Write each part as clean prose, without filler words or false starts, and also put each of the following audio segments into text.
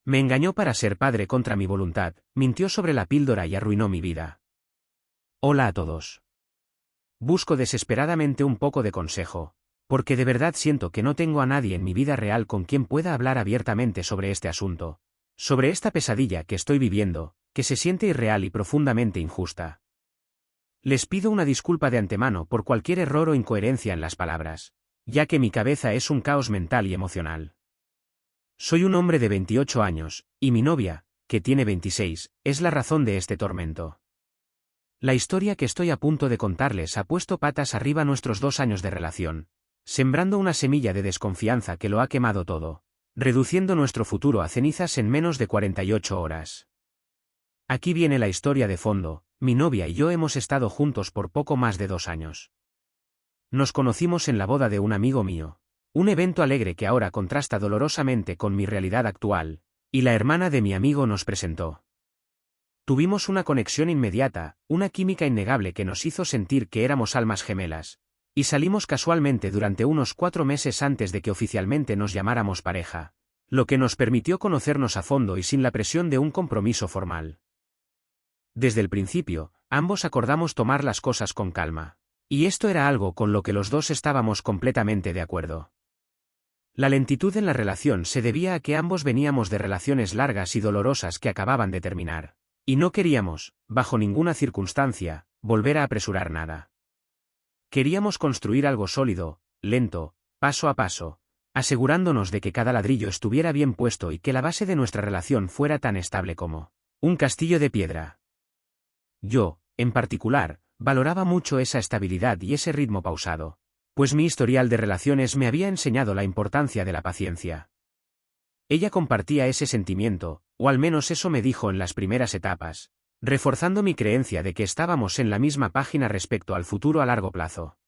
Me engañó para ser padre contra mi voluntad, mintió sobre la píldora y arruinó mi vida. Hola a todos. Busco desesperadamente un poco de consejo, porque de verdad siento que no tengo a nadie en mi vida real con quien pueda hablar abiertamente sobre este asunto, sobre esta pesadilla que estoy viviendo, que se siente irreal y profundamente injusta. Les pido una disculpa de antemano por cualquier error o incoherencia en las palabras, ya que mi cabeza es un caos mental y emocional. Soy un hombre de 28 años, y mi novia, que tiene 26, es la razón de este tormento. La historia que estoy a punto de contarles ha puesto patas arriba nuestros 2 años de relación, sembrando una semilla de desconfianza que lo ha quemado todo, reduciendo nuestro futuro a cenizas en menos de 48 horas. Aquí viene la historia de fondo. Mi novia y yo hemos estado juntos por poco más de 2 años. Nos conocimos en la boda de un amigo mío. Un evento alegre que ahora contrasta dolorosamente con mi realidad actual, y la hermana de mi amigo nos presentó. Tuvimos una conexión inmediata, una química innegable que nos hizo sentir que éramos almas gemelas, y salimos casualmente durante unos 4 meses antes de que oficialmente nos llamáramos pareja, lo que nos permitió conocernos a fondo y sin la presión de un compromiso formal. Desde el principio, ambos acordamos tomar las cosas con calma, y esto era algo con lo que los dos estábamos completamente de acuerdo. La lentitud en la relación se debía a que ambos veníamos de relaciones largas y dolorosas que acababan de terminar, y no queríamos, bajo ninguna circunstancia, volver a apresurar nada. Queríamos construir algo sólido, lento, paso a paso, asegurándonos de que cada ladrillo estuviera bien puesto y que la base de nuestra relación fuera tan estable como un castillo de piedra. Yo, en particular, valoraba mucho esa estabilidad y ese ritmo pausado, pues mi historial de relaciones me había enseñado la importancia de la paciencia. Ella compartía ese sentimiento, o al menos eso me dijo en las primeras etapas, reforzando mi creencia de que estábamos en la misma página respecto al futuro a largo plazo.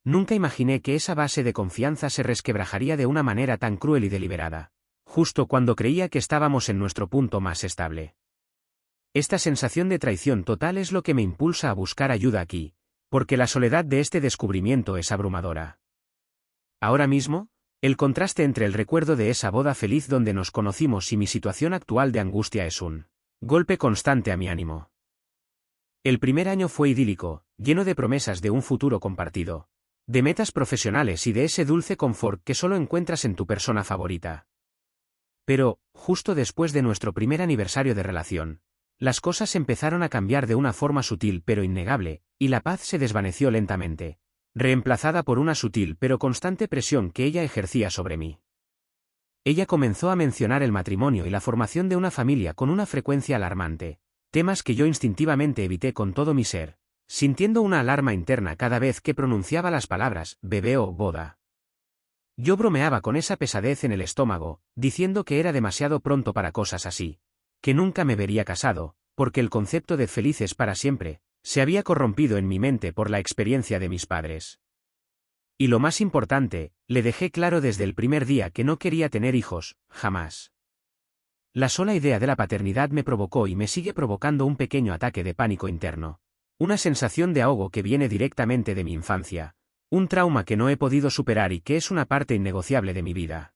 Nunca imaginé que esa base de confianza se resquebrajaría de una manera tan cruel y deliberada, justo cuando creía que estábamos en nuestro punto más estable. Esta sensación de traición total es lo que me impulsa a buscar ayuda aquí, porque la soledad de este descubrimiento es abrumadora. Ahora mismo, el contraste entre el recuerdo de esa boda feliz donde nos conocimos y mi situación actual de angustia es un golpe constante a mi ánimo. El primer año fue idílico, lleno de promesas de un futuro compartido, de metas profesionales y de ese dulce confort que solo encuentras en tu persona favorita. Pero, justo después de nuestro primer aniversario de relación, las cosas empezaron a cambiar de una forma sutil pero innegable, y la paz se desvaneció lentamente, reemplazada por una sutil pero constante presión que ella ejercía sobre mí. Ella comenzó a mencionar el matrimonio y la formación de una familia con una frecuencia alarmante, temas que yo instintivamente evité con todo mi ser, sintiendo una alarma interna cada vez que pronunciaba las palabras bebé o boda. Yo bromeaba con esa pesadez en el estómago, diciendo que era demasiado pronto para cosas así, que nunca me vería casado, porque el concepto de felices para siempre se había corrompido en mi mente por la experiencia de mis padres. Y lo más importante, le dejé claro desde el primer día que no quería tener hijos, jamás. La sola idea de la paternidad me provocó y me sigue provocando un pequeño ataque de pánico interno, una sensación de ahogo que viene directamente de mi infancia, un trauma que no he podido superar y que es una parte innegociable de mi vida.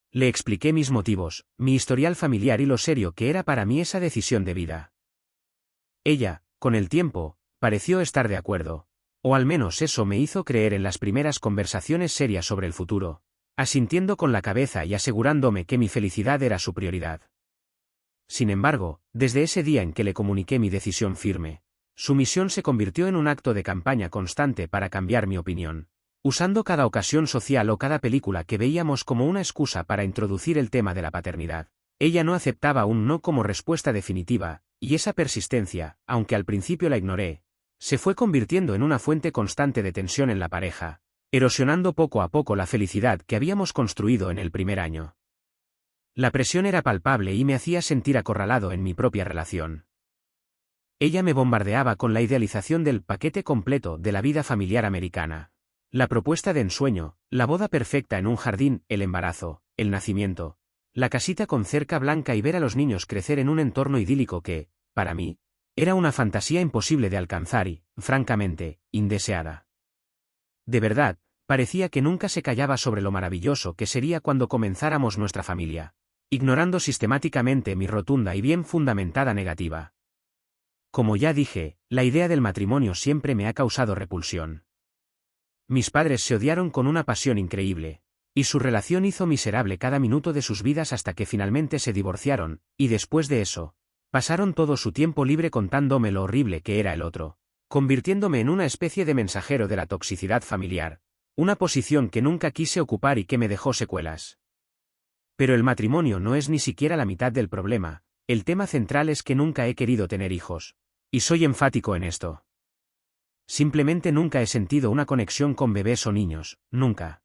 Le expliqué mis motivos, mi historial familiar y lo serio que era para mí esa decisión de vida. Ella, con el tiempo, pareció estar de acuerdo, o al menos eso me hizo creer en las primeras conversaciones serias sobre el futuro, asintiendo con la cabeza y asegurándome que mi felicidad era su prioridad. Sin embargo, desde ese día en que le comuniqué mi decisión firme, su misión se convirtió en un acto de campaña constante para cambiar mi opinión, usando cada ocasión social o cada película que veíamos como una excusa para introducir el tema de la paternidad. Ella no aceptaba un no como respuesta definitiva, y esa persistencia, aunque al principio la ignoré, se fue convirtiendo en una fuente constante de tensión en la pareja, erosionando poco a poco la felicidad que habíamos construido en el primer año. La presión era palpable y me hacía sentir acorralado en mi propia relación. Ella me bombardeaba con la idealización del paquete completo de la vida familiar americana. La propuesta de ensueño, la boda perfecta en un jardín, el embarazo, el nacimiento, la casita con cerca blanca y ver a los niños crecer en un entorno idílico que, para mí, era una fantasía imposible de alcanzar y, francamente, indeseada. De verdad, parecía que nunca se callaba sobre lo maravilloso que sería cuando comenzáramos nuestra familia, ignorando sistemáticamente mi rotunda y bien fundamentada negativa. Como ya dije, la idea del matrimonio siempre me ha causado repulsión. Mis padres se odiaron con una pasión increíble, y su relación hizo miserable cada minuto de sus vidas hasta que finalmente se divorciaron, y después de eso, pasaron todo su tiempo libre contándome lo horrible que era el otro, convirtiéndome en una especie de mensajero de la toxicidad familiar, una posición que nunca quise ocupar y que me dejó secuelas. Pero el matrimonio no es ni siquiera la mitad del problema, el tema central es que nunca he querido tener hijos, y soy enfático en esto. Simplemente nunca he sentido una conexión con bebés o niños, nunca.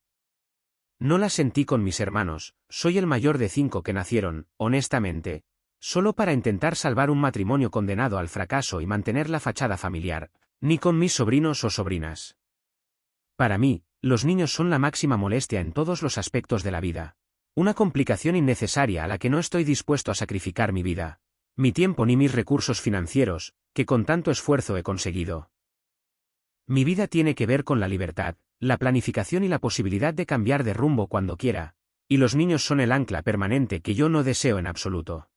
No la sentí con mis hermanos, soy el mayor de 5 que nacieron, honestamente, solo para intentar salvar un matrimonio condenado al fracaso y mantener la fachada familiar, ni con mis sobrinos o sobrinas. Para mí, los niños son la máxima molestia en todos los aspectos de la vida. Una complicación innecesaria a la que no estoy dispuesto a sacrificar mi vida, mi tiempo ni mis recursos financieros, que con tanto esfuerzo he conseguido. Mi vida tiene que ver con la libertad, la planificación y la posibilidad de cambiar de rumbo cuando quiera, y los niños son el ancla permanente que yo no deseo en absoluto.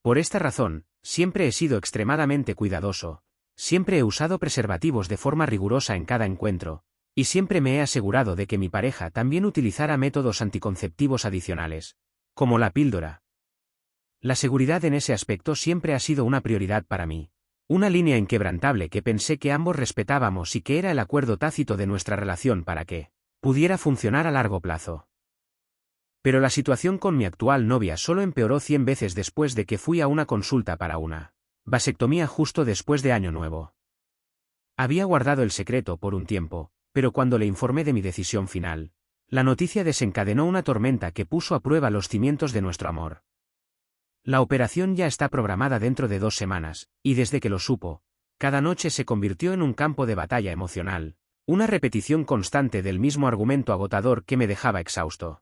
Por esta razón, siempre he sido extremadamente cuidadoso, siempre he usado preservativos de forma rigurosa en cada encuentro, y siempre me he asegurado de que mi pareja también utilizara métodos anticonceptivos adicionales, como la píldora. La seguridad en ese aspecto siempre ha sido una prioridad para mí. Una línea inquebrantable que pensé que ambos respetábamos y que era el acuerdo tácito de nuestra relación para que pudiera funcionar a largo plazo. Pero la situación con mi actual novia solo empeoró 100 veces después de que fui a una consulta para una vasectomía justo después de Año Nuevo. Había guardado el secreto por un tiempo, pero cuando le informé de mi decisión final, la noticia desencadenó una tormenta que puso a prueba los cimientos de nuestro amor. La operación ya está programada dentro de 2 semanas, y desde que lo supo, cada noche se convirtió en un campo de batalla emocional, una repetición constante del mismo argumento agotador que me dejaba exhausto.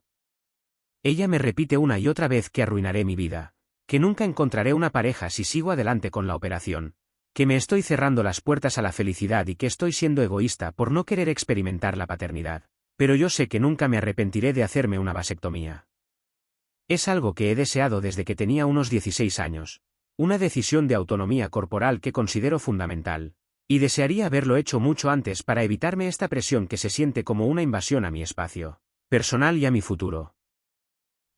Ella me repite una y otra vez que arruinaré mi vida, que nunca encontraré una pareja si sigo adelante con la operación, que me estoy cerrando las puertas a la felicidad y que estoy siendo egoísta por no querer experimentar la paternidad, pero yo sé que nunca me arrepentiré de hacerme una vasectomía. Es algo que he deseado desde que tenía unos 16 años, una decisión de autonomía corporal que considero fundamental, y desearía haberlo hecho mucho antes para evitarme esta presión que se siente como una invasión a mi espacio personal y a mi futuro.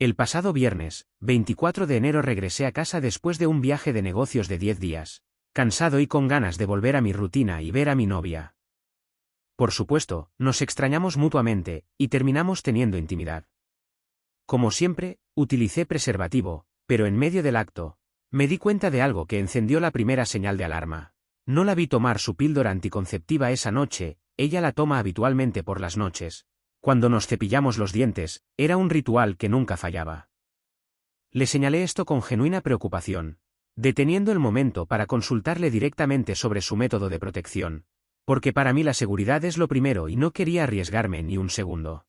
El pasado viernes, 24 de enero regresé a casa después de un viaje de negocios de 10 días, cansado y con ganas de volver a mi rutina y ver a mi novia. Por supuesto, nos extrañamos mutuamente, y terminamos teniendo intimidad. Como siempre, utilicé preservativo, pero en medio del acto, me di cuenta de algo que encendió la primera señal de alarma. No la vi tomar su píldora anticonceptiva esa noche, ella la toma habitualmente por las noches. Cuando nos cepillamos los dientes, era un ritual que nunca fallaba. Le señalé esto con genuina preocupación, deteniendo el momento para consultarle directamente sobre su método de protección, porque para mí la seguridad es lo primero y no quería arriesgarme ni un segundo.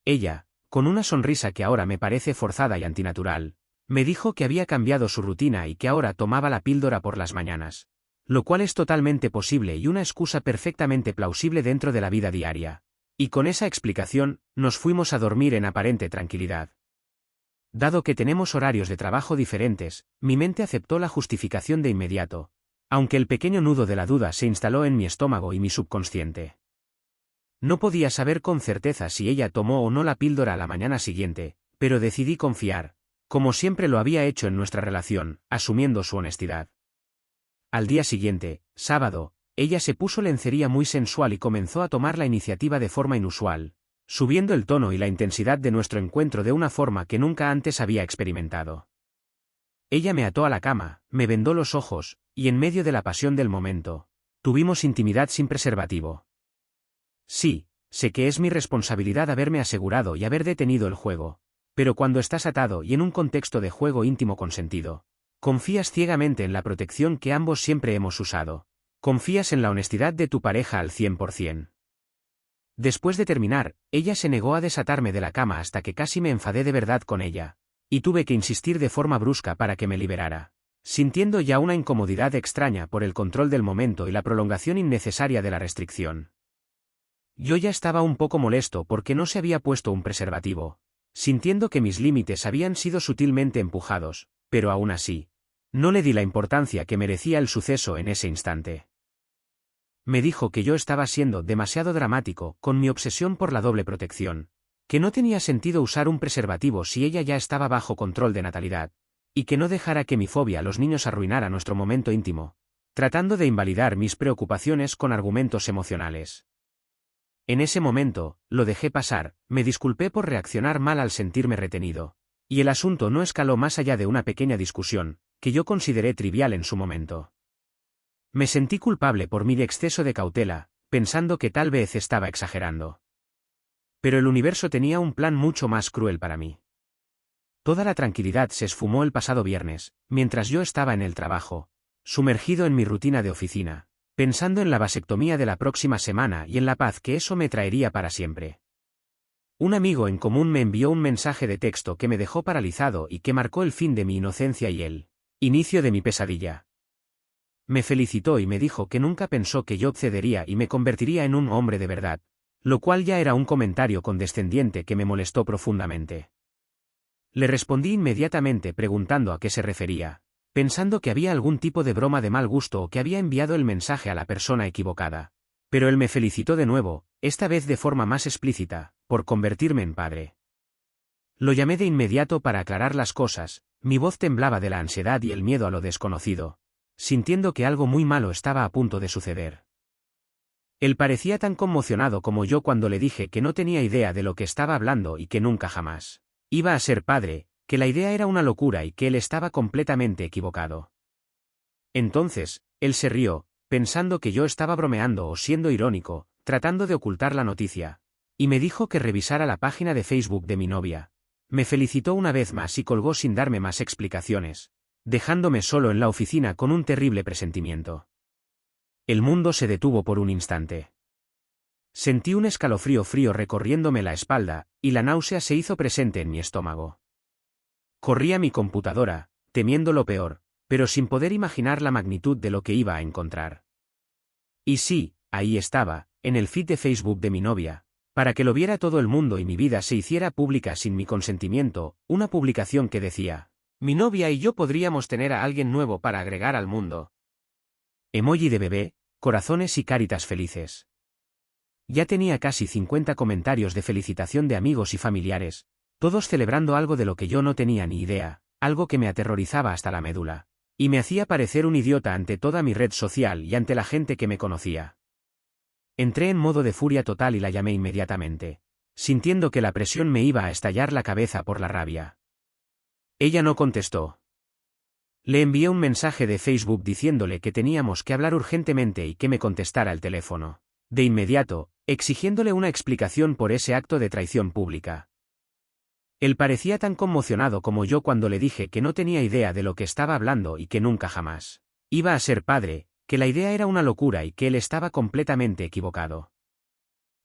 Ella, con una sonrisa que ahora me parece forzada y antinatural, me dijo que había cambiado su rutina y que ahora tomaba la píldora por las mañanas, lo cual es totalmente posible y una excusa perfectamente plausible dentro de la vida diaria. Y con esa explicación, nos fuimos a dormir en aparente tranquilidad. Dado que tenemos horarios de trabajo diferentes, mi mente aceptó la justificación de inmediato, aunque el pequeño nudo de la duda se instaló en mi estómago y mi subconsciente. No podía saber con certeza si ella tomó o no la píldora a la mañana siguiente, pero decidí confiar, como siempre lo había hecho en nuestra relación, asumiendo su honestidad. Al día siguiente, sábado, ella se puso lencería muy sensual y comenzó a tomar la iniciativa de forma inusual, subiendo el tono y la intensidad de nuestro encuentro de una forma que nunca antes había experimentado. Ella me ató a la cama, me vendó los ojos, y en medio de la pasión del momento, tuvimos intimidad sin preservativo. Sí, sé que es mi responsabilidad haberme asegurado y haber detenido el juego, pero cuando estás atado y en un contexto de juego íntimo consentido, confías ciegamente en la protección que ambos siempre hemos usado, confías en la honestidad de tu pareja al 100%. Después de terminar, ella se negó a desatarme de la cama hasta que casi me enfadé de verdad con ella, y tuve que insistir de forma brusca para que me liberara, sintiendo ya una incomodidad extraña por el control del momento y la prolongación innecesaria de la restricción. Yo ya estaba un poco molesto porque no se había puesto un preservativo. sintiendo que mis límites habían sido sutilmente empujados, pero aún así, no le di la importancia que merecía el suceso en ese instante. Me dijo que yo estaba siendo demasiado dramático con mi obsesión por la doble protección, que no tenía sentido usar un preservativo si ella ya estaba bajo control de natalidad, y que no dejara que mi fobia a los niños arruinara nuestro momento íntimo, tratando de invalidar mis preocupaciones con argumentos emocionales. En ese momento, lo dejé pasar, me disculpé por reaccionar mal al sentirme retenido, y el asunto no escaló más allá de una pequeña discusión, que yo consideré trivial en su momento. Me sentí culpable por mi exceso de cautela, pensando que tal vez estaba exagerando. Pero el universo tenía un plan mucho más cruel para mí. Toda la tranquilidad se esfumó el pasado viernes, mientras yo estaba en el trabajo, sumergido en mi rutina de oficina, pensando en la vasectomía de la próxima semana y en la paz que eso me traería para siempre. Un amigo en común me envió un mensaje de texto que me dejó paralizado y que marcó el fin de mi inocencia y el inicio de mi pesadilla. Me felicitó y me dijo que nunca pensó que yo cedería y me convertiría en un hombre de verdad, lo cual ya era un comentario condescendiente que me molestó profundamente. Le respondí inmediatamente preguntando a qué se refería, pensando que había algún tipo de broma de mal gusto o que había enviado el mensaje a la persona equivocada. Pero él me felicitó de nuevo, esta vez de forma más explícita, por convertirme en padre. Lo llamé de inmediato para aclarar las cosas, mi voz temblaba de la ansiedad y el miedo a lo desconocido, sintiendo que algo muy malo estaba a punto de suceder. Él parecía tan conmocionado como yo cuando le dije que no tenía idea de lo que estaba hablando y que nunca jamás iba a ser padre, que la idea era una locura y que él estaba completamente equivocado. Entonces, él se rió, pensando que yo estaba bromeando o siendo irónico, tratando de ocultar la noticia, y me dijo que revisara la página de Facebook de mi novia. Me felicitó una vez más y colgó sin darme más explicaciones, dejándome solo en la oficina con un terrible presentimiento. El mundo se detuvo por un instante. Sentí un escalofrío frío recorriéndome la espalda, y la náusea se hizo presente en mi estómago. Corrí a mi computadora, temiendo lo peor, pero sin poder imaginar la magnitud de lo que iba a encontrar. Y sí, ahí estaba, en el feed de Facebook de mi novia, para que lo viera todo el mundo y mi vida se hiciera pública sin mi consentimiento, una publicación que decía: mi novia y yo podríamos tener a alguien nuevo para agregar al mundo. Emoji de bebé, corazones y caritas felices. Ya tenía casi 50 comentarios de felicitación de amigos y familiares, todos celebrando algo de lo que yo no tenía ni idea, algo que me aterrorizaba hasta la médula, y me hacía parecer un idiota ante toda mi red social y ante la gente que me conocía. Entré en modo de furia total y la llamé inmediatamente, sintiendo que la presión me iba a estallar la cabeza por la rabia. Ella no contestó. Le envié un mensaje de Facebook diciéndole que teníamos que hablar urgentemente y que me contestara el teléfono, de inmediato, exigiéndole una explicación por ese acto de traición pública. Él parecía tan conmocionado como yo cuando le dije que no tenía idea de lo que estaba hablando y que nunca jamás iba a ser padre, que la idea era una locura y que él estaba completamente equivocado.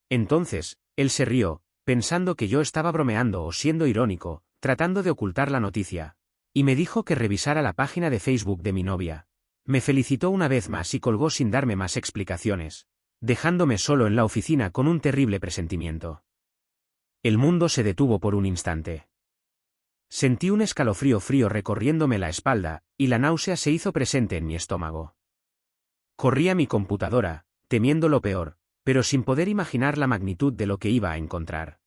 Entonces, él se rió, pensando que yo estaba bromeando o siendo irónico, tratando de ocultar la noticia, y me dijo que revisara la página de Facebook de mi novia. Me felicitó una vez más y colgó sin darme más explicaciones, dejándome solo en la oficina con un terrible presentimiento. El mundo se detuvo por un instante. Sentí un escalofrío frío recorriéndome la espalda, y la náusea se hizo presente en mi estómago. Corrí a mi computadora, temiendo lo peor, pero sin poder imaginar la magnitud de lo que iba a encontrar.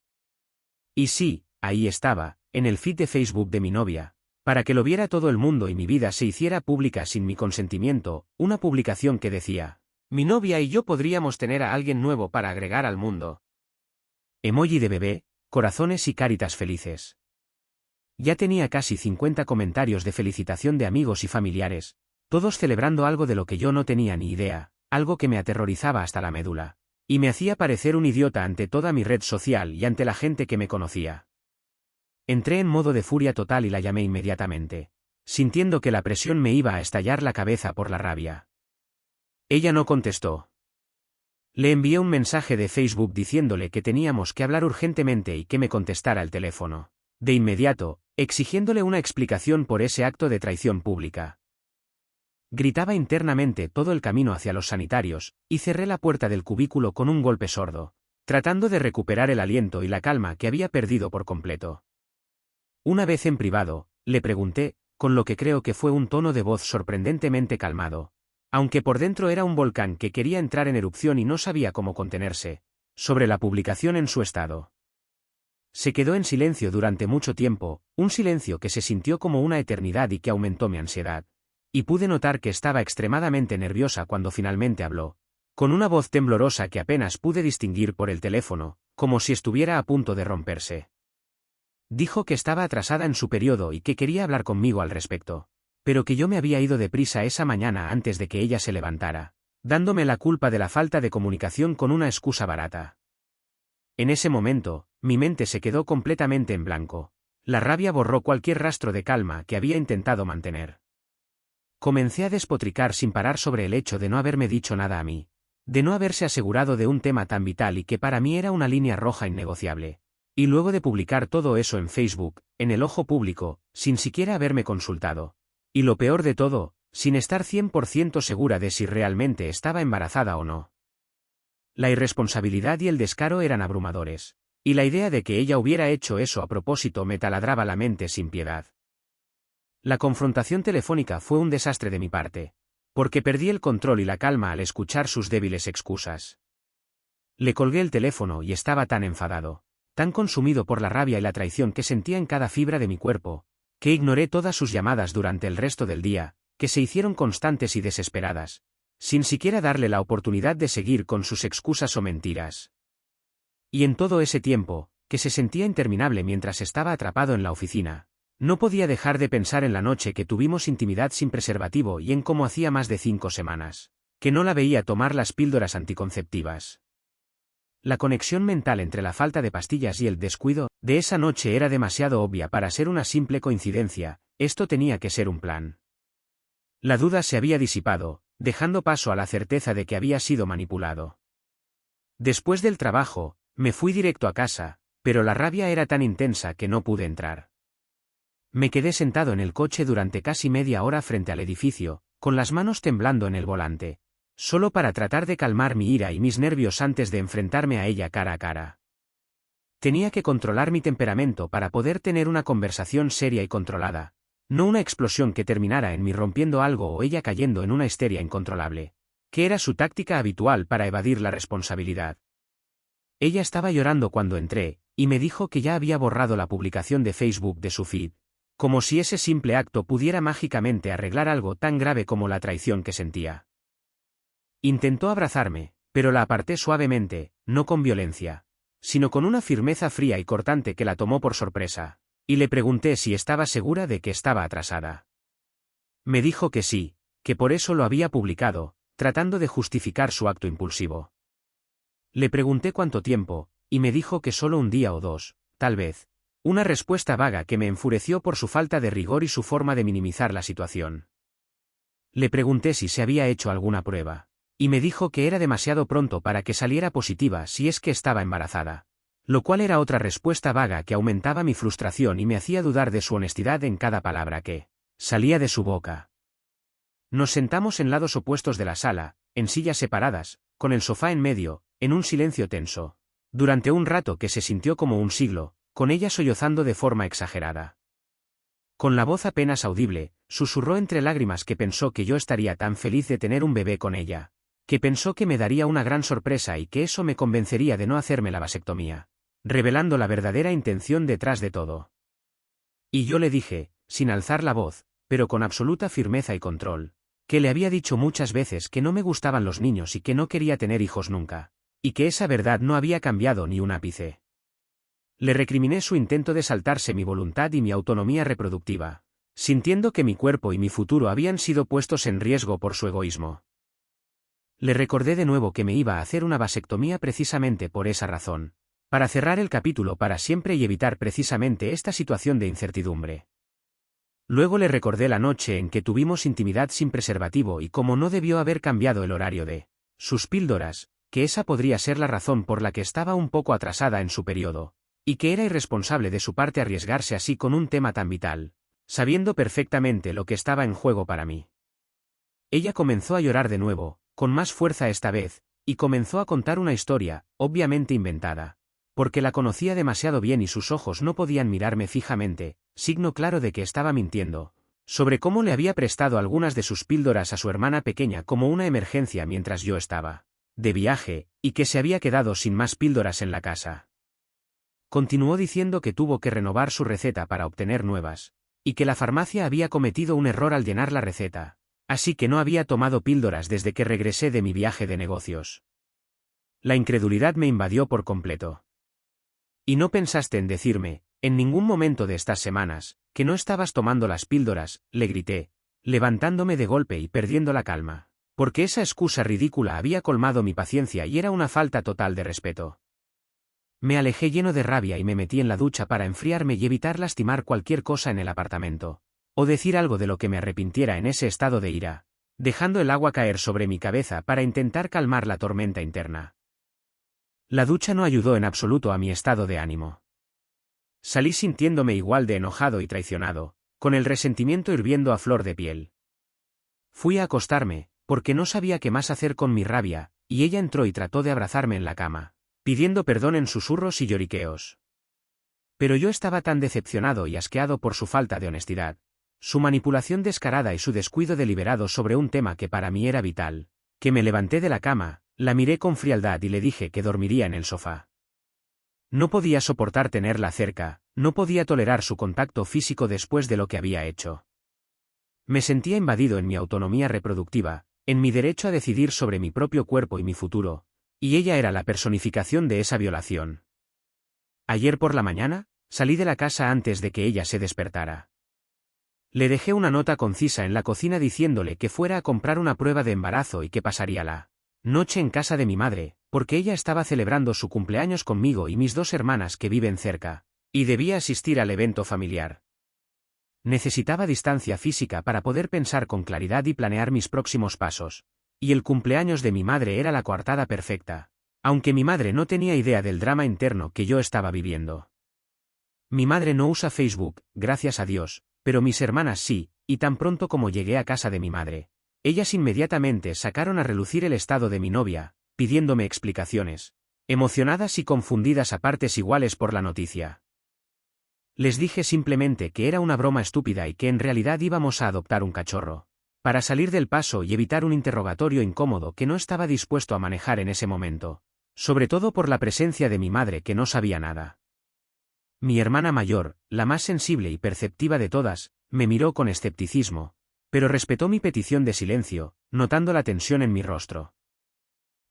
Y sí, ahí estaba, en el feed de Facebook de mi novia, para que lo viera todo el mundo y mi vida se hiciera pública sin mi consentimiento, una publicación que decía: mi novia y yo podríamos tener a alguien nuevo para agregar al mundo. Emoji de bebé, corazones y caritas felices. Ya tenía casi 50 comentarios de felicitación de amigos y familiares, todos celebrando algo de lo que yo no tenía ni idea, algo que me aterrorizaba hasta la médula, y me hacía parecer un idiota ante toda mi red social y ante la gente que me conocía. Entré en modo de furia total y la llamé inmediatamente, sintiendo que la presión me iba a estallar la cabeza por la rabia. Ella no contestó. Le envié un mensaje de Facebook diciéndole que teníamos que hablar urgentemente y que me contestara el teléfono, de inmediato, exigiéndole una explicación por ese acto de traición pública. Gritaba internamente todo el camino hacia los sanitarios, y cerré la puerta del cubículo con un golpe sordo, tratando de recuperar el aliento y la calma que había perdido por completo. Una vez en privado, le pregunté, con lo que creo que fue un tono de voz sorprendentemente calmado, aunque por dentro era un volcán que quería entrar en erupción y no sabía cómo contenerse, sobre la publicación en su estado. Se quedó en silencio durante mucho tiempo, un silencio que se sintió como una eternidad y que aumentó mi ansiedad, y pude notar que estaba extremadamente nerviosa cuando finalmente habló, con una voz temblorosa que apenas pude distinguir por el teléfono, como si estuviera a punto de romperse. Dijo que estaba atrasada en su periodo y que quería hablar conmigo al respecto, pero que yo me había ido deprisa esa mañana antes de que ella se levantara, dándome la culpa de la falta de comunicación con una excusa barata. En ese momento, mi mente se quedó completamente en blanco. La rabia borró cualquier rastro de calma que había intentado mantener. Comencé a despotricar sin parar sobre el hecho de no haberme dicho nada a mí, de no haberse asegurado de un tema tan vital y que para mí era una línea roja innegociable. Y luego de publicar todo eso en Facebook, en el ojo público, sin siquiera haberme consultado. Y lo peor de todo, sin estar 100% segura de si realmente estaba embarazada o no. La irresponsabilidad y el descaro eran abrumadores. Y la idea de que ella hubiera hecho eso a propósito me taladraba la mente sin piedad. La confrontación telefónica fue un desastre de mi parte, porque perdí el control y la calma al escuchar sus débiles excusas. Le colgué el teléfono y estaba tan enfadado, tan consumido por la rabia y la traición que sentía en cada fibra de mi cuerpo, que ignoré todas sus llamadas durante el resto del día, que se hicieron constantes y desesperadas, sin siquiera darle la oportunidad de seguir con sus excusas o mentiras. Y en todo ese tiempo, que se sentía interminable mientras estaba atrapado en la oficina, no podía dejar de pensar en la noche que tuvimos intimidad sin preservativo y en cómo hacía más de 5 semanas, que no la veía tomar las píldoras anticonceptivas. La conexión mental entre la falta de pastillas y el descuido de esa noche era demasiado obvia para ser una simple coincidencia, esto tenía que ser un plan. La duda se había disipado, dejando paso a la certeza de que había sido manipulado. Después del trabajo, me fui directo a casa, pero la rabia era tan intensa que no pude entrar. Me quedé sentado en el coche durante casi media hora frente al edificio, con las manos temblando en el volante, solo para tratar de calmar mi ira y mis nervios antes de enfrentarme a ella cara a cara. Tenía que controlar mi temperamento para poder tener una conversación seria y controlada, no una explosión que terminara en mí rompiendo algo o ella cayendo en una histeria incontrolable, que era su táctica habitual para evadir la responsabilidad. Ella estaba llorando cuando entré, y me dijo que ya había borrado la publicación de Facebook de su feed, como si ese simple acto pudiera mágicamente arreglar algo tan grave como la traición que sentía. Intentó abrazarme, pero la aparté suavemente, no con violencia, sino con una firmeza fría y cortante que la tomó por sorpresa, y le pregunté si estaba segura de que estaba atrasada. Me dijo que sí, que por eso lo había publicado, tratando de justificar su acto impulsivo. Le pregunté cuánto tiempo, y me dijo que solo un día o 2, tal vez. Una respuesta vaga que me enfureció por su falta de rigor y su forma de minimizar la situación. Le pregunté si se había hecho alguna prueba, y me dijo que era demasiado pronto para que saliera positiva si es que estaba embarazada, lo cual era otra respuesta vaga que aumentaba mi frustración y me hacía dudar de su honestidad en cada palabra que salía de su boca. Nos sentamos en lados opuestos de la sala, en sillas separadas, con el sofá en medio, en un silencio tenso, durante un rato que se sintió como un siglo, con ella sollozando de forma exagerada. Con la voz apenas audible, susurró entre lágrimas que pensó que yo estaría tan feliz de tener un bebé con ella, que pensó que me daría una gran sorpresa y que eso me convencería de no hacerme la vasectomía, revelando la verdadera intención detrás de todo. Y yo le dije, sin alzar la voz, pero con absoluta firmeza y control, que le había dicho muchas veces que no me gustaban los niños y que no quería tener hijos nunca, y que esa verdad no había cambiado ni un ápice. Le recriminé su intento de saltarse mi voluntad y mi autonomía reproductiva, sintiendo que mi cuerpo y mi futuro habían sido puestos en riesgo por su egoísmo. Le recordé de nuevo que me iba a hacer una vasectomía precisamente por esa razón, para cerrar el capítulo para siempre y evitar precisamente esta situación de incertidumbre. Luego le recordé la noche en que tuvimos intimidad sin preservativo y cómo no debió haber cambiado el horario de sus píldoras, que esa podría ser la razón por la que estaba un poco atrasada en su periodo, y que era irresponsable de su parte arriesgarse así con un tema tan vital, sabiendo perfectamente lo que estaba en juego para mí. Ella comenzó a llorar de nuevo, con más fuerza esta vez, y comenzó a contar una historia, obviamente inventada, porque la conocía demasiado bien y sus ojos no podían mirarme fijamente, signo claro de que estaba mintiendo, sobre cómo le había prestado algunas de sus píldoras a su hermana pequeña como una emergencia mientras yo estaba de viaje, y que se había quedado sin más píldoras en la casa. Continuó diciendo que tuvo que renovar su receta para obtener nuevas, y que la farmacia había cometido un error al llenar la receta, así que no había tomado píldoras desde que regresé de mi viaje de negocios. La incredulidad me invadió por completo. ¿Y no pensaste en decirme, en ningún momento de estas semanas, que no estabas tomando las píldoras?, le grité, levantándome de golpe y perdiendo la calma, porque esa excusa ridícula había colmado mi paciencia y era una falta total de respeto. Me alejé lleno de rabia y me metí en la ducha para enfriarme y evitar lastimar cualquier cosa en el apartamento, o decir algo de lo que me arrepintiera en ese estado de ira, dejando el agua caer sobre mi cabeza para intentar calmar la tormenta interna. La ducha no ayudó en absoluto a mi estado de ánimo. Salí sintiéndome igual de enojado y traicionado, con el resentimiento hirviendo a flor de piel. Fui a acostarme, porque no sabía qué más hacer con mi rabia, y ella entró y trató de abrazarme en la cama, pidiendo perdón en susurros y lloriqueos. Pero yo estaba tan decepcionado y asqueado por su falta de honestidad, su manipulación descarada y su descuido deliberado sobre un tema que para mí era vital, que me levanté de la cama, la miré con frialdad y le dije que dormiría en el sofá. No podía soportar tenerla cerca, no podía tolerar su contacto físico después de lo que había hecho. Me sentía invadido en mi autonomía reproductiva, en mi derecho a decidir sobre mi propio cuerpo y mi futuro, y ella era la personificación de esa violación. Ayer por la mañana, salí de la casa antes de que ella se despertara. Le dejé una nota concisa en la cocina diciéndole que fuera a comprar una prueba de embarazo y que pasaría la noche en casa de mi madre, porque ella estaba celebrando su cumpleaños conmigo y mis dos hermanas que viven cerca, y debía asistir al evento familiar. Necesitaba distancia física para poder pensar con claridad y planear mis próximos pasos, y el cumpleaños de mi madre era la coartada perfecta, aunque mi madre no tenía idea del drama interno que yo estaba viviendo. Mi madre no usa Facebook, gracias a Dios, pero mis hermanas sí, y tan pronto como llegué a casa de mi madre, ellas inmediatamente sacaron a relucir el estado de mi novia, pidiéndome explicaciones, emocionadas y confundidas a partes iguales por la noticia. Les dije simplemente que era una broma estúpida y que en realidad íbamos a adoptar un cachorro, para salir del paso y evitar un interrogatorio incómodo que no estaba dispuesto a manejar en ese momento, sobre todo por la presencia de mi madre que no sabía nada. Mi hermana mayor, la más sensible y perceptiva de todas, me miró con escepticismo, pero respetó mi petición de silencio, notando la tensión en mi rostro.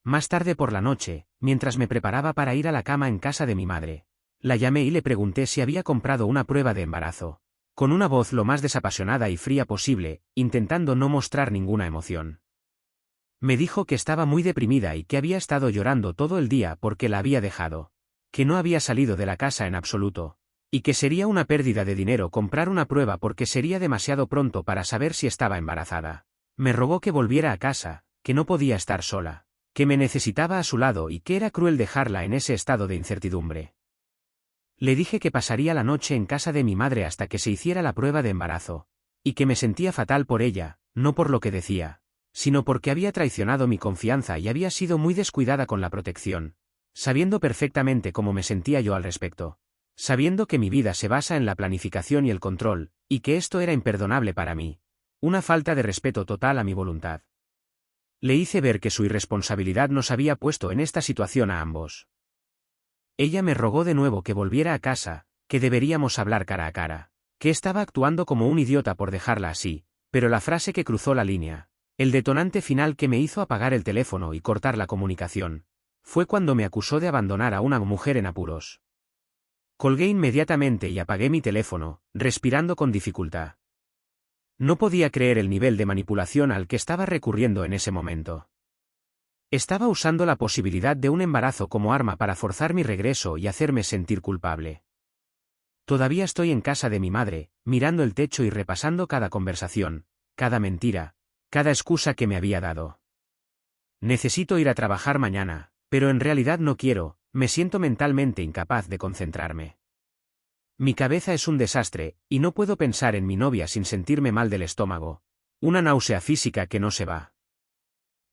Más tarde por la noche, mientras me preparaba para ir a la cama en casa de mi madre, la llamé y le pregunté si había comprado una prueba de embarazo, con una voz lo más desapasionada y fría posible, intentando no mostrar ninguna emoción. Me dijo que estaba muy deprimida y que había estado llorando todo el día porque la había dejado, que no había salido de la casa en absoluto, y que sería una pérdida de dinero comprar una prueba porque sería demasiado pronto para saber si estaba embarazada. Me rogó que volviera a casa, que no podía estar sola, que me necesitaba a su lado y que era cruel dejarla en ese estado de incertidumbre. Le dije que pasaría la noche en casa de mi madre hasta que se hiciera la prueba de embarazo, y que me sentía fatal por ella, no por lo que decía, sino porque había traicionado mi confianza y había sido muy descuidada con la protección, sabiendo perfectamente cómo me sentía yo al respecto, sabiendo que mi vida se basa en la planificación y el control, y que esto era imperdonable para mí, una falta de respeto total a mi voluntad. Le hice ver que su irresponsabilidad nos había puesto en esta situación a ambos. Ella me rogó de nuevo que volviera a casa, que deberíamos hablar cara a cara, que estaba actuando como un idiota por dejarla así, pero la frase que cruzó la línea, el detonante final que me hizo apagar el teléfono y cortar la comunicación, fue cuando me acusó de abandonar a una mujer en apuros. Colgué inmediatamente y apagué mi teléfono, respirando con dificultad. No podía creer el nivel de manipulación al que estaba recurriendo en ese momento. Estaba usando la posibilidad de un embarazo como arma para forzar mi regreso y hacerme sentir culpable. Todavía estoy en casa de mi madre, mirando el techo y repasando cada conversación, cada mentira, cada excusa que me había dado. Necesito ir a trabajar mañana, pero en realidad no quiero, me siento mentalmente incapaz de concentrarme. Mi cabeza es un desastre, y no puedo pensar en mi novia sin sentirme mal del estómago, una náusea física que no se va.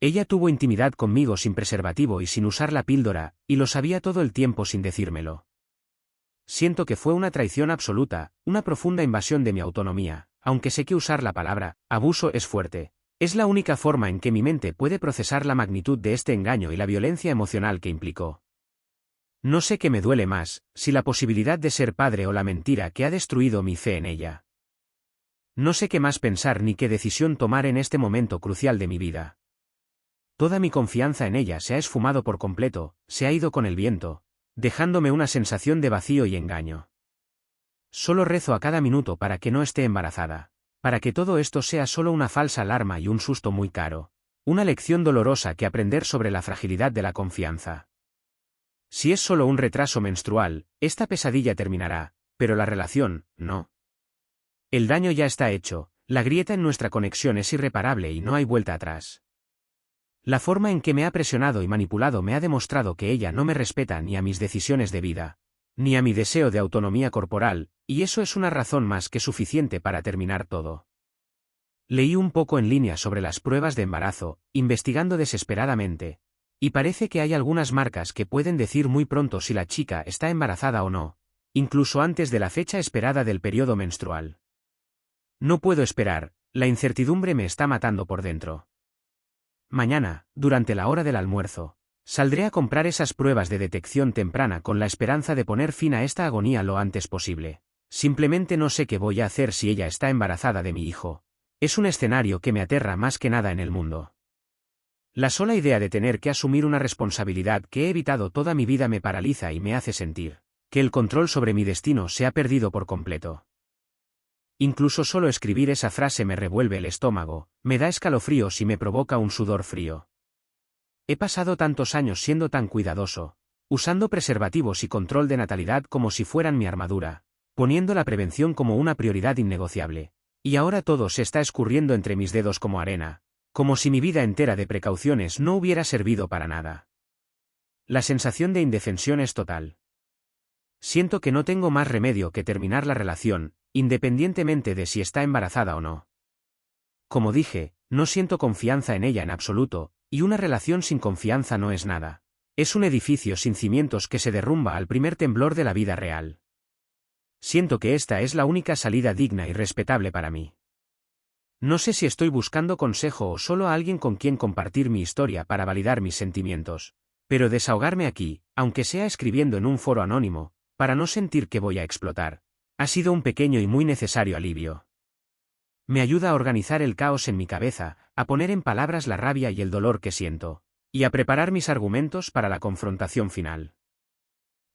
Ella tuvo intimidad conmigo sin preservativo y sin usar la píldora, y lo sabía todo el tiempo sin decírmelo. Siento que fue una traición absoluta, una profunda invasión de mi autonomía, aunque sé que usar la palabra abuso es fuerte. Es la única forma en que mi mente puede procesar la magnitud de este engaño y la violencia emocional que implicó. No sé qué me duele más, si la posibilidad de ser padre o la mentira que ha destruido mi fe en ella. No sé qué más pensar ni qué decisión tomar en este momento crucial de mi vida. Toda mi confianza en ella se ha esfumado por completo, se ha ido con el viento, dejándome una sensación de vacío y engaño. Solo rezo a cada minuto para que no esté embarazada, para que todo esto sea solo una falsa alarma y un susto muy caro, una lección dolorosa que aprender sobre la fragilidad de la confianza. Si es solo un retraso menstrual, esta pesadilla terminará, pero la relación, no. El daño ya está hecho, la grieta en nuestra conexión es irreparable y no hay vuelta atrás. La forma en que me ha presionado y manipulado me ha demostrado que ella no me respeta ni a mis decisiones de vida, ni a mi deseo de autonomía corporal, y eso es una razón más que suficiente para terminar todo. Leí un poco en línea sobre las pruebas de embarazo, investigando desesperadamente, y parece que hay algunas marcas que pueden decir muy pronto si la chica está embarazada o no, incluso antes de la fecha esperada del periodo menstrual. No puedo esperar, la incertidumbre me está matando por dentro. Mañana, durante la hora del almuerzo, saldré a comprar esas pruebas de detección temprana con la esperanza de poner fin a esta agonía lo antes posible. Simplemente no sé qué voy a hacer si ella está embarazada de mi hijo. Es un escenario que me aterra más que nada en el mundo. La sola idea de tener que asumir una responsabilidad que he evitado toda mi vida me paraliza y me hace sentir que el control sobre mi destino se ha perdido por completo. Incluso solo escribir esa frase me revuelve el estómago, me da escalofríos y me provoca un sudor frío. He pasado tantos años siendo tan cuidadoso, usando preservativos y control de natalidad como si fueran mi armadura, poniendo la prevención como una prioridad innegociable, y ahora todo se está escurriendo entre mis dedos como arena, como si mi vida entera de precauciones no hubiera servido para nada. La sensación de indefensión es total. Siento que no tengo más remedio que terminar la relación, independientemente de si está embarazada o no. Como dije, no siento confianza en ella en absoluto, y una relación sin confianza no es nada. Es un edificio sin cimientos que se derrumba al primer temblor de la vida real. Siento que esta es la única salida digna y respetable para mí. No sé si estoy buscando consejo o solo a alguien con quien compartir mi historia para validar mis sentimientos, pero desahogarme aquí, aunque sea escribiendo en un foro anónimo, para no sentir que voy a explotar, ha sido un pequeño y muy necesario alivio. Me ayuda a organizar el caos en mi cabeza, a poner en palabras la rabia y el dolor que siento, y a preparar mis argumentos para la confrontación final.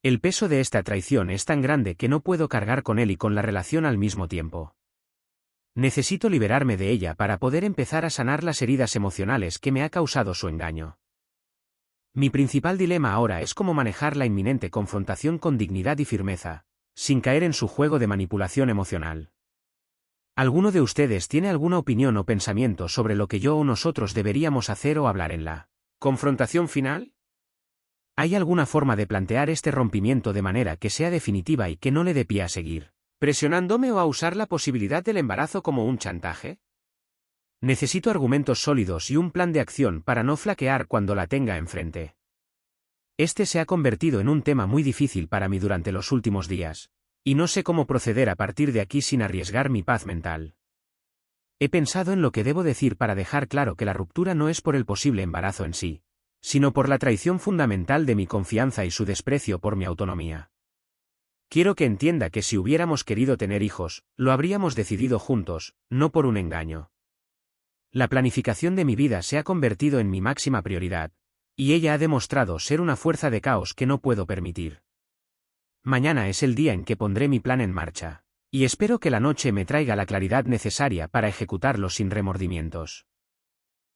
El peso de esta traición es tan grande que no puedo cargar con él y con la relación al mismo tiempo. Necesito liberarme de ella para poder empezar a sanar las heridas emocionales que me ha causado su engaño. Mi principal dilema ahora es cómo manejar la inminente confrontación con dignidad y firmeza, sin caer en su juego de manipulación emocional. ¿Alguno de ustedes tiene alguna opinión o pensamiento sobre lo que yo o nosotros deberíamos hacer o hablar en la confrontación final? ¿Hay alguna forma de plantear este rompimiento de manera que sea definitiva y que no le dé pie a seguir presionándome o a usar la posibilidad del embarazo como un chantaje? Necesito argumentos sólidos y un plan de acción para no flaquear cuando la tenga enfrente. Este se ha convertido en un tema muy difícil para mí durante los últimos días, y no sé cómo proceder a partir de aquí sin arriesgar mi paz mental. He pensado en lo que debo decir para dejar claro que la ruptura no es por el posible embarazo en sí, sino por la traición fundamental de mi confianza y su desprecio por mi autonomía. Quiero que entienda que si hubiéramos querido tener hijos, lo habríamos decidido juntos, no por un engaño. La planificación de mi vida se ha convertido en mi máxima prioridad, y ella ha demostrado ser una fuerza de caos que no puedo permitir. Mañana es el día en que pondré mi plan en marcha, y espero que la noche me traiga la claridad necesaria para ejecutarlo sin remordimientos.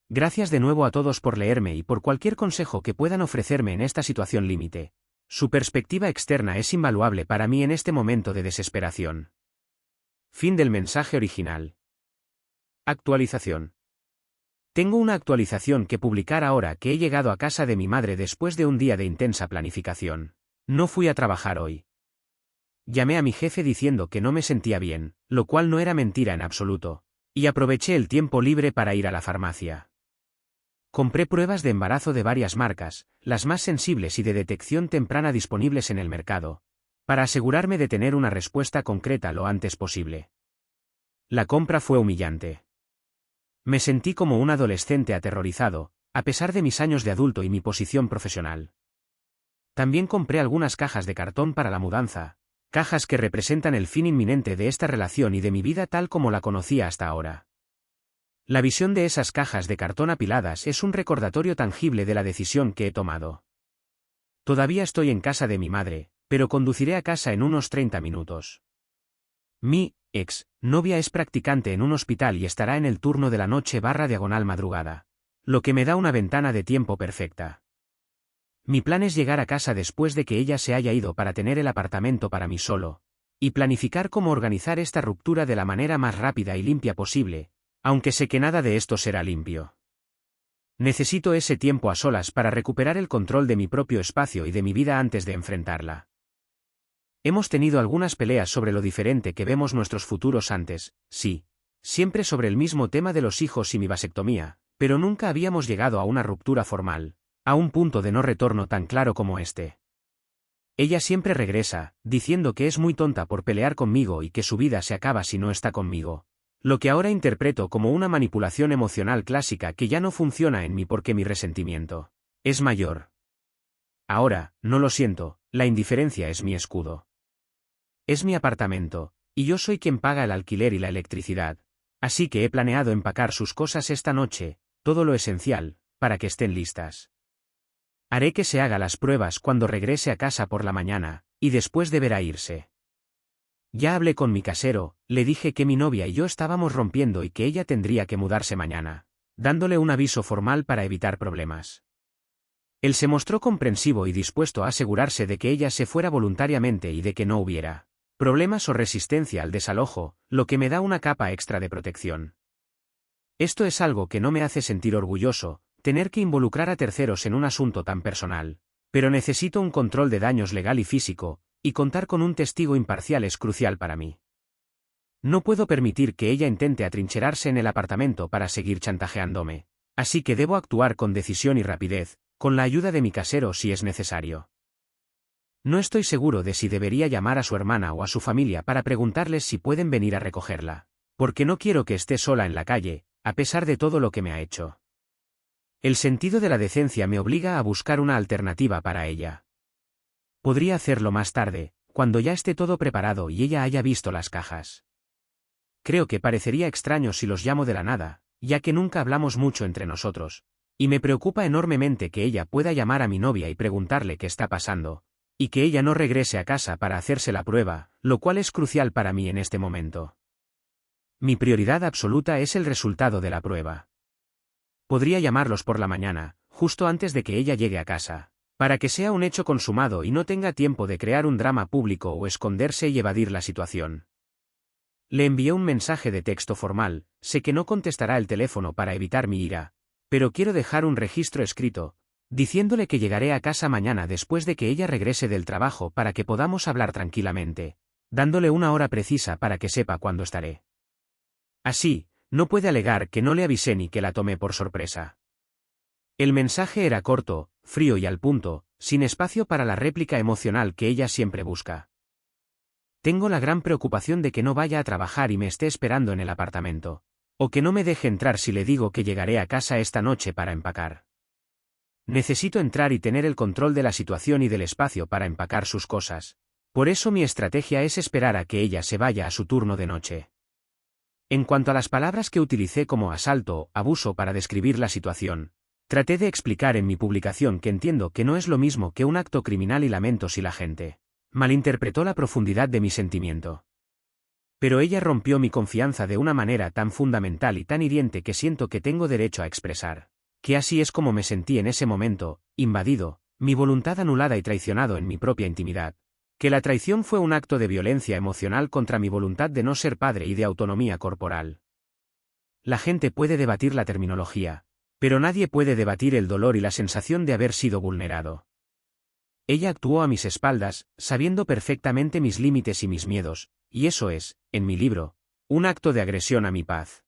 Gracias de nuevo a todos por leerme y por cualquier consejo que puedan ofrecerme en esta situación límite. Su perspectiva externa es invaluable para mí en este momento de desesperación. Fin del mensaje original. Actualización. Tengo una actualización que publicar ahora que he llegado a casa de mi madre después de un día de intensa planificación. No fui a trabajar hoy. Llamé a mi jefe diciendo que no me sentía bien, lo cual no era mentira en absoluto, y aproveché el tiempo libre para ir a la farmacia. Compré pruebas de embarazo de varias marcas, las más sensibles y de detección temprana disponibles en el mercado, para asegurarme de tener una respuesta concreta lo antes posible. La compra fue humillante. Me sentí como un adolescente aterrorizado, a pesar de mis años de adulto y mi posición profesional. También compré algunas cajas de cartón para la mudanza, cajas que representan el fin inminente de esta relación y de mi vida tal como la conocía hasta ahora. La visión de esas cajas de cartón apiladas es un recordatorio tangible de la decisión que he tomado. Todavía estoy en casa de mi madre, pero conduciré a casa en unos 30 minutos. Mi ex novia es practicante en un hospital y estará en el turno de la noche/diagonal madrugada, lo que me da una ventana de tiempo perfecta. Mi plan es llegar a casa después de que ella se haya ido para tener el apartamento para mí solo, y planificar cómo organizar esta ruptura de la manera más rápida y limpia posible, aunque sé que nada de esto será limpio. Necesito ese tiempo a solas para recuperar el control de mi propio espacio y de mi vida antes de enfrentarla. Hemos tenido algunas peleas sobre lo diferente que vemos nuestros futuros antes, sí, siempre sobre el mismo tema de los hijos y mi vasectomía, pero nunca habíamos llegado a una ruptura formal, a un punto de no retorno tan claro como este. Ella siempre regresa, diciendo que es muy tonta por pelear conmigo y que su vida se acaba si no está conmigo. Lo que ahora interpreto como una manipulación emocional clásica que ya no funciona en mí porque mi resentimiento es mayor. Ahora, no lo siento, la indiferencia es mi escudo. Es mi apartamento, y yo soy quien paga el alquiler y la electricidad, así que he planeado empacar sus cosas esta noche, todo lo esencial, para que estén listas. Haré que se haga las pruebas cuando regrese a casa por la mañana, y después deberá irse. Ya hablé con mi casero, le dije que mi novia y yo estábamos rompiendo y que ella tendría que mudarse mañana, dándole un aviso formal para evitar problemas. Él se mostró comprensivo y dispuesto a asegurarse de que ella se fuera voluntariamente y de que no hubiera problemas o resistencia al desalojo, lo que me da una capa extra de protección. Esto es algo que no me hace sentir orgulloso, tener que involucrar a terceros en un asunto tan personal, pero necesito un control de daños legal y físico, y contar con un testigo imparcial es crucial para mí. No puedo permitir que ella intente atrincherarse en el apartamento para seguir chantajeándome, así que debo actuar con decisión y rapidez, con la ayuda de mi casero si es necesario. No estoy seguro de si debería llamar a su hermana o a su familia para preguntarles si pueden venir a recogerla, porque no quiero que esté sola en la calle, a pesar de todo lo que me ha hecho. El sentido de la decencia me obliga a buscar una alternativa para ella. Podría hacerlo más tarde, cuando ya esté todo preparado y ella haya visto las cajas. Creo que parecería extraño si los llamo de la nada, ya que nunca hablamos mucho entre nosotros, y me preocupa enormemente que ella pueda llamar a mi novia y preguntarle qué está pasando, y que ella no regrese a casa para hacerse la prueba, lo cual es crucial para mí en este momento. Mi prioridad absoluta es el resultado de la prueba. Podría llamarlos por la mañana, justo antes de que ella llegue a casa, para que sea un hecho consumado y no tenga tiempo de crear un drama público o esconderse y evadir la situación. Le envié un mensaje de texto formal, sé que no contestará el teléfono para evitar mi ira, pero quiero dejar un registro escrito, diciéndole que llegaré a casa mañana después de que ella regrese del trabajo para que podamos hablar tranquilamente, dándole una hora precisa para que sepa cuándo estaré. Así, no puede alegar que no le avisé ni que la tomé por sorpresa. El mensaje era corto, frío y al punto, sin espacio para la réplica emocional que ella siempre busca. Tengo la gran preocupación de que no vaya a trabajar y me esté esperando en el apartamento, o que no me deje entrar si le digo que llegaré a casa esta noche para empacar. Necesito entrar y tener el control de la situación y del espacio para empacar sus cosas, por eso mi estrategia es esperar a que ella se vaya a su turno de noche. En cuanto a las palabras que utilicé como asalto o abuso para describir la situación, traté de explicar en mi publicación que entiendo que no es lo mismo que un acto criminal y lamento si la gente malinterpretó la profundidad de mi sentimiento. Pero ella rompió mi confianza de una manera tan fundamental y tan hiriente que siento que tengo derecho a expresar, que así es como me sentí en ese momento, invadido, mi voluntad anulada y traicionado en mi propia intimidad, que la traición fue un acto de violencia emocional contra mi voluntad de no ser padre y de autonomía corporal. La gente puede debatir la terminología, pero nadie puede debatir el dolor y la sensación de haber sido vulnerado. Ella actuó a mis espaldas, sabiendo perfectamente mis límites y mis miedos, y eso es, en mi libro, un acto de agresión a mi paz.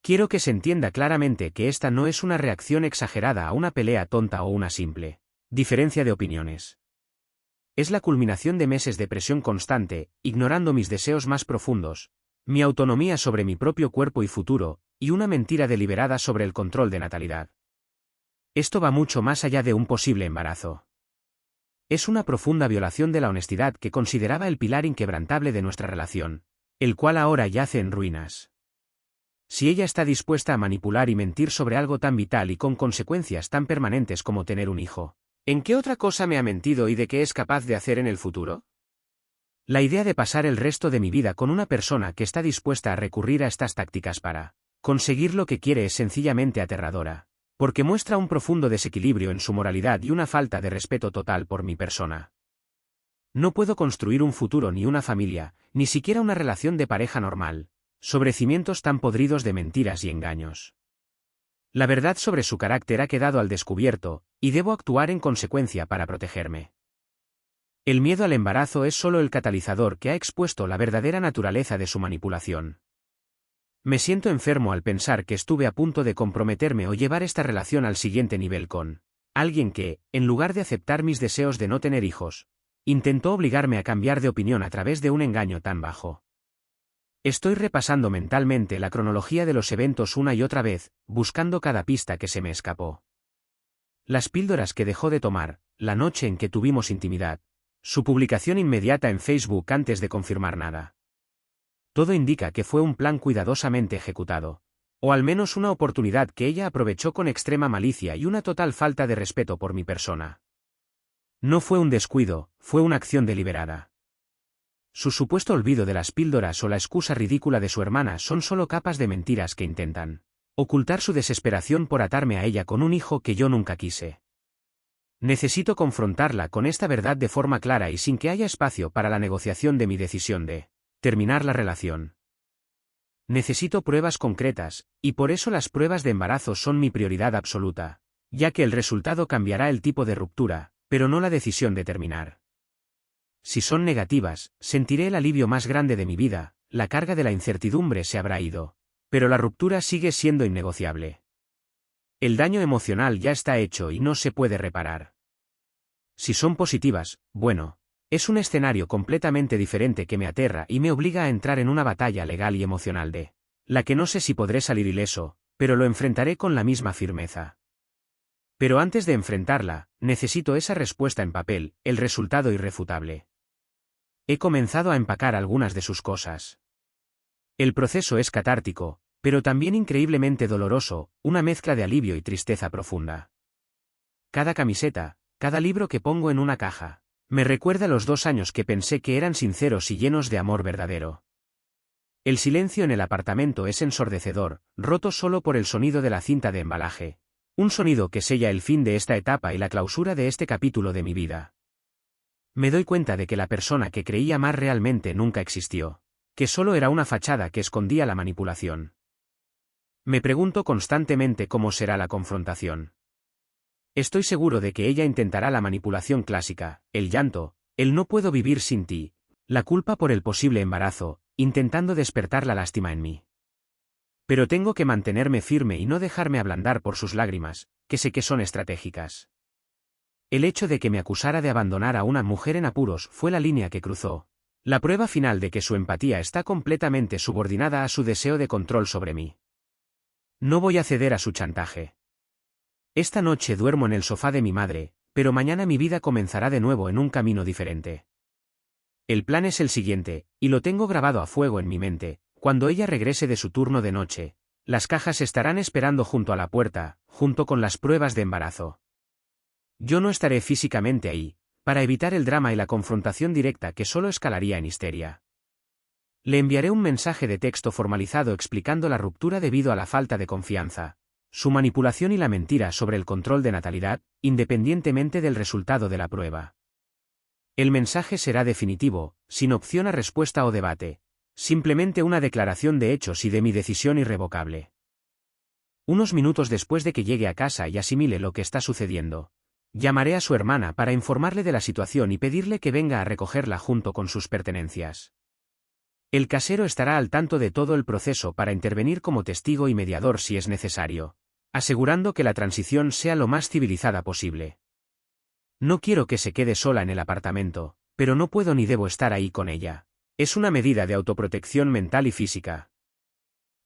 Quiero que se entienda claramente que esta no es una reacción exagerada a una pelea tonta o una simple diferencia de opiniones. Es la culminación de meses de presión constante, ignorando mis deseos más profundos, mi autonomía sobre mi propio cuerpo y futuro, y una mentira deliberada sobre el control de natalidad. Esto va mucho más allá de un posible embarazo. Es una profunda violación de la honestidad que consideraba el pilar inquebrantable de nuestra relación, el cual ahora yace en ruinas. Si ella está dispuesta a manipular y mentir sobre algo tan vital y con consecuencias tan permanentes como tener un hijo, ¿en qué otra cosa me ha mentido y de qué es capaz de hacer en el futuro? La idea de pasar el resto de mi vida con una persona que está dispuesta a recurrir a estas tácticas para conseguir lo que quiere es sencillamente aterradora, porque muestra un profundo desequilibrio en su moralidad y una falta de respeto total por mi persona. No puedo construir un futuro ni una familia, ni siquiera una relación de pareja normal, sobre cimientos tan podridos de mentiras y engaños. La verdad sobre su carácter ha quedado al descubierto, y debo actuar en consecuencia para protegerme. El miedo al embarazo es solo el catalizador que ha expuesto la verdadera naturaleza de su manipulación. Me siento enfermo al pensar que estuve a punto de comprometerme o llevar esta relación al siguiente nivel con alguien que, en lugar de aceptar mis deseos de no tener hijos, intentó obligarme a cambiar de opinión a través de un engaño tan bajo. Estoy repasando mentalmente la cronología de los eventos una y otra vez, buscando cada pista que se me escapó. Las píldoras que dejó de tomar, la noche en que tuvimos intimidad, su publicación inmediata en Facebook antes de confirmar nada. Todo indica que fue un plan cuidadosamente ejecutado, o al menos una oportunidad que ella aprovechó con extrema malicia y una total falta de respeto por mi persona. No fue un descuido, fue una acción deliberada. Su supuesto olvido de las píldoras o la excusa ridícula de su hermana son solo capas de mentiras que intentan ocultar su desesperación por atarme a ella con un hijo que yo nunca quise. Necesito confrontarla con esta verdad de forma clara y sin que haya espacio para la negociación de mi decisión de terminar la relación. Necesito pruebas concretas, y por eso las pruebas de embarazo son mi prioridad absoluta, ya que el resultado cambiará el tipo de ruptura, pero no la decisión de terminar. Si son negativas, sentiré el alivio más grande de mi vida, la carga de la incertidumbre se habrá ido, pero la ruptura sigue siendo innegociable. El daño emocional ya está hecho y no se puede reparar. Si son positivas, bueno, es un escenario completamente diferente que me aterra y me obliga a entrar en una batalla legal y emocional de la que no sé si podré salir ileso, pero lo enfrentaré con la misma firmeza. Pero antes de enfrentarla, necesito esa respuesta en papel, el resultado irrefutable. He comenzado a empacar algunas de sus cosas. El proceso es catártico, pero también increíblemente doloroso, una mezcla de alivio y tristeza profunda. Cada camiseta, cada libro que pongo en una caja, me recuerda los 2 años que pensé que eran sinceros y llenos de amor verdadero. El silencio en el apartamento es ensordecedor, roto solo por el sonido de la cinta de embalaje, un sonido que sella el fin de esta etapa y la clausura de este capítulo de mi vida. Me doy cuenta de que la persona que creía amar realmente nunca existió, que solo era una fachada que escondía la manipulación. Me pregunto constantemente cómo será la confrontación. Estoy seguro de que ella intentará la manipulación clásica, el llanto, el no puedo vivir sin ti, la culpa por el posible embarazo, intentando despertar la lástima en mí. Pero tengo que mantenerme firme y no dejarme ablandar por sus lágrimas, que sé que son estratégicas. El hecho de que me acusara de abandonar a una mujer en apuros fue la línea que cruzó, la prueba final de que su empatía está completamente subordinada a su deseo de control sobre mí. No voy a ceder a su chantaje. Esta noche duermo en el sofá de mi madre, pero mañana mi vida comenzará de nuevo en un camino diferente. El plan es el siguiente, y lo tengo grabado a fuego en mi mente: cuando ella regrese de su turno de noche, las cajas estarán esperando junto a la puerta, junto con las pruebas de embarazo. Yo no estaré físicamente ahí, para evitar el drama y la confrontación directa que solo escalaría en histeria. Le enviaré un mensaje de texto formalizado explicando la ruptura debido a la falta de confianza, su manipulación y la mentira sobre el control de natalidad, independientemente del resultado de la prueba. El mensaje será definitivo, sin opción a respuesta o debate, simplemente una declaración de hechos y de mi decisión irrevocable. Unos minutos después de que llegue a casa y asimile lo que está sucediendo, llamaré a su hermana para informarle de la situación y pedirle que venga a recogerla junto con sus pertenencias. El casero estará al tanto de todo el proceso para intervenir como testigo y mediador si es necesario, asegurando que la transición sea lo más civilizada posible. No quiero que se quede sola en el apartamento, pero no puedo ni debo estar ahí con ella. Es una medida de autoprotección mental y física.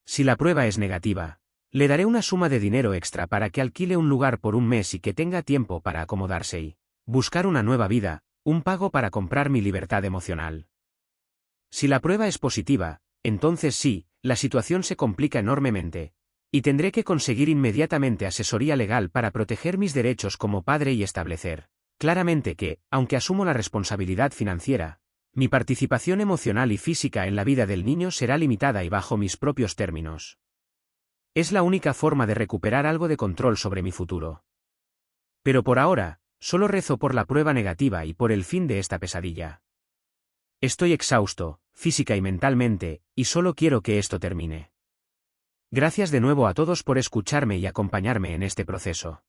Si la prueba es negativa, le daré una suma de dinero extra para que alquile un lugar por un mes y que tenga tiempo para acomodarse y buscar una nueva vida, un pago para comprar mi libertad emocional. Si la prueba es positiva, entonces sí, la situación se complica enormemente, y tendré que conseguir inmediatamente asesoría legal para proteger mis derechos como padre y establecer, claramente que, aunque asumo la responsabilidad financiera, mi participación emocional y física en la vida del niño será limitada y bajo mis propios términos. Es la única forma de recuperar algo de control sobre mi futuro. Pero por ahora, solo rezo por la prueba negativa y por el fin de esta pesadilla. Estoy exhausto, física y mentalmente, y solo quiero que esto termine. Gracias de nuevo a todos por escucharme y acompañarme en este proceso.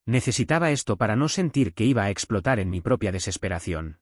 Necesitaba esto para no sentir que iba a explotar en mi propia desesperación.